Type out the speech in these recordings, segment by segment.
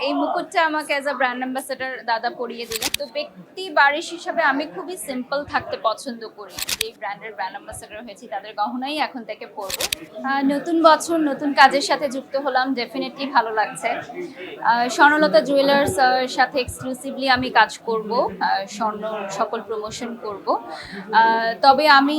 এই মুকুটটা আমাকে as a brand ambassador দাদা পরিয়ে দিলেন। তো ব্যক্তি বারিশ হিসাবে আমি খুবই সিম্পল থাকতে পছন্দ করি। যেই ব্র্যান্ডের ব্র্যান্ড অ্যাম্বাসেডর হয়েছি তাদের গহনাই এখন থেকে পরবো। নতুন বছর নতুন কাজের সাথে যুক্ত হলাম, ডেফিনেটলি ভালো লাগছে। স্বর্ণলতা জুয়েলার্স সাথে এক্সক্লুসিভলি আমি কাজ করব, স্বর্ণ সকল প্রমোশন করব। তবে আমি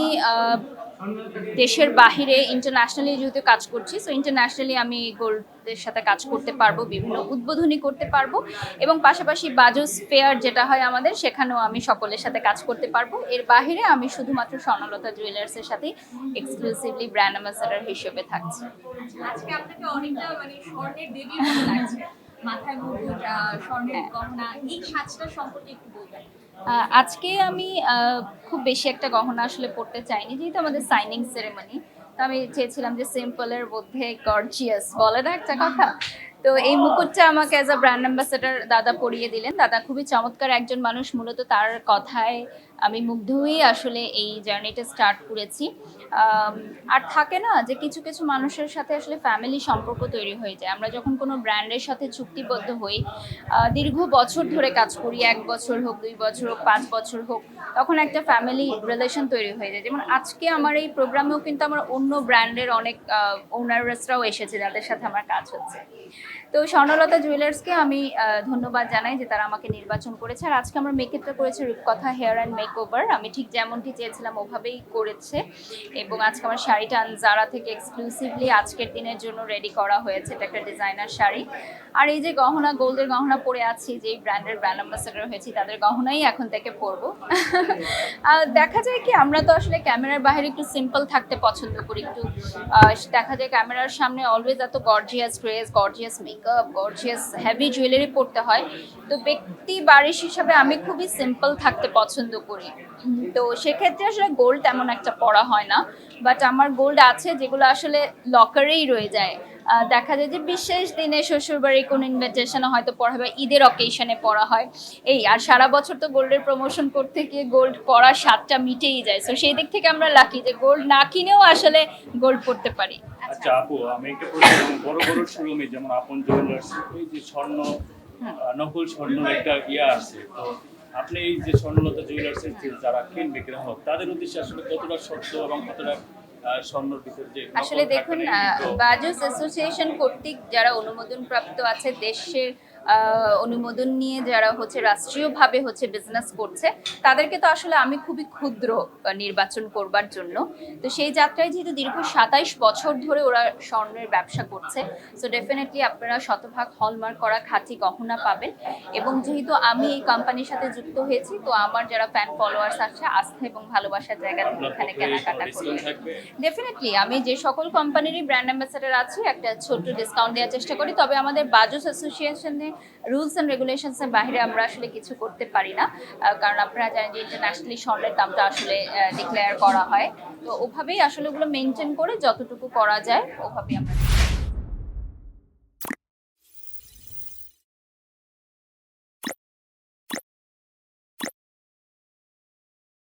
দেশের বাহিরে ইন্টারন্যাশনালি যেহেতু কাজ করছি, সো ইন্টারন্যাশনালি আমি গোল্ডের সাথে কাজ করতে পারবো, বিভিন্ন উদ্বোধনী করতে পারবো এবং পাশাপাশি বাজুস ফেয়ার যেটা হয় আমাদের, সেখানেও আমি সকলের সাথে কাজ করতে পারবো। এর বাহিরে আমি শুধুমাত্র স্বর্ণলতা জুয়েলার্সের সাথে এক্সক্লুসিভলি ব্র্যান্ড অ্যাম্বাসেডর হিসেবে থাকছি। আজকে আপনাকে অনেকটা স্বর্ণের দেবীর মতো লাগছে, মাথায় মুকুট, স্বর্ণের গহনা, এই সাজটা সম্পর্কে একটু বলবেন। আজকে আমি খুব বেশি একটা গহনা আসলে পড়তে চাইনি, যেহেতু আমাদের সাইনিং সেরেমনি। তো আমি চেয়েছিলাম যে সিম্পলের মধ্যে গর্জিয়াস, বলে না একটা কথা। তো এই মুকুটটা আমাকে অ্যাজ আ ব্র্যান্ড অ্যাম্বাসেডর দাদা পরিয়ে দিলেন। দাদা খুবই চমৎকার একজন মানুষ, মূলত তার কথায় আমি মুগ্ধ হয়েই আসলে এই জার্নিটা স্টার্ট করেছি। আর থাকে না যে কিছু কিছু মানুষের সাথে আসলে ফ্যামিলি সম্পর্ক তৈরি হয়ে যায়। আমরা যখন কোনো ব্র্যান্ডের সাথে চুক্তিবদ্ধ হই, দীর্ঘ বছর ধরে কাজ করি, 1 বছর হোক, 2 বছর হোক, 5 বছর হোক, তখন একটা ফ্যামিলি রিলেশন তৈরি হয়ে যায়। যেমন আজকে আমার এই প্রোগ্রামেও কিন্তু আমার অন্য ব্র্যান্ডের অনেক ওনারসরাও এসেছে যাদের সাথে আমার কাজ হচ্ছে। তো স্বর্ণলতা জুয়েলার্সকে আমি ধন্যবাদ জানাই যে তারা আমাকে নির্বাচন করেছে। আর আজকে আমরা মেকআপটা করেছে রূপকথা হেয়ার অ্যান্ড মেকওভার। আমি ঠিক যেমনটি চেয়েছিলাম ওভাবেই করেছে এবং আজকে আমার শাড়িটা জারা থেকে এক্সক্লুসিভলি আজকের দিনের জন্য রেডি করা হয়েছে। এটা একটা ডিজাইনার শাড়ি। আর এই যে গহনা, গোল্ডের গহনা পরে আছি, যেই ব্র্যান্ডের ব্র্যান্ড অ্যাম্বাসেডর হয়েছি তাদের গহনাই এখন থেকে পরবো। দেখা যায় কি, আমরা তো আসলে ক্যামেরার বাইরে একটু সিম্পল থাকতে পছন্দ করি। একটু দেখা যায় ক্যামেরার সামনে অলওয়েজ এত gorgeous dress, gorgeous makeup, gorgeous heavy jewellery পরতে হয়। তো ব্যক্তি বারিশ হিসাবে আমি খুবই সিম্পল থাকতে পছন্দ করি। তো সেক্ষেত্রে আসলে গোল্ড তেমন একটা পরা হয় না, বাট আমার গোল্ড আছে যেগুলো আসলে লকারেই রয়ে যায়। দেখা যায় যে বিশেষ দিনে শ্বশুরবাড়ির কোনো ইনভিটেশনে হয়তো পরা হয়, ঈদের অকেশনে পরা হয় এই। আর সারা বছর তো গোল্ডের প্রমোশন করতে গিয়ে গোল্ড পরার স্বাদটা মিটেই যায়। সো সেই দিক থেকে আমরা লাকি যে গোল্ড না কিনেও আসলে গোল্ড পরতে পারি। আচ্ছা আপু, আমি একটা প্রশ্ন, বড় বড় শোরুমে যেমন আপন জুয়েলার্স, এই যে স্বর্ণ নকল স্বর্ণের একটা আছে, তো আপনি এই যে স্বর্ণলতা জুয়েলার্সের যে যারা কিনবে গ্রাহক, তাদের উদ্দেশ্যে আসলে কতটা সত্য এবং কতটা স্বর্ণের ভিতরে যে আসলে দেখুন, বাজুস অ্যাসোসিয়েশন কর্তৃক যারা অনুমোদন প্রাপ্ত আছে, দেশের অনুমোদন নিয়ে যারা রাষ্ট্রীয়ভাবে বিজনেস করছে, তাদেরকে তো আসলে আমি খুবই ক্ষুদ্র নির্বাচন করবার জন্য। তো সেই যাত্রায় যেহেতু দীর্ঘ 27 বছর ধরে ওরা স্বর্ণের ব্যবসা করছে, সো ডেফিনেটলি আপনারা শতভাগ হলমার্ক করা খাঁটি গহনা পাবেন। এবং যেহেতু আমি এই কোম্পানির সাথে যুক্ত হয়েছি, তো আমার যারা ফ্যান ফলোয়ার্স আছে, আস্থা এবং ভালোবাসার জায়গা থেকে এখানে কেনাকাটা করবে। ডেফিনেটলি আমি যে সকল কোম্পানিরই ব্র্যান্ড অ্যাম্বাসেডর আছি, একটা ছোট্ট ডিসকাউন্ট দেওয়ার চেষ্টা করি। তবে আমাদের বাজুস অ্যাসোসিয়েশনের রুলস অ্যান্ড রেগুলেশনসের বাইরে আমরা আসলে কিছু করতে পারি না, কারণ আপনারা জানেন যে ইন্টারন্যাশনালি স্বর্ণের দামটা আসলে ডিক্লেয়ার করা হয়। তো ওভাবেই আসলে ওগুলো মেনটেন করে যতটুকু করা যায় ওভাবেই আমরা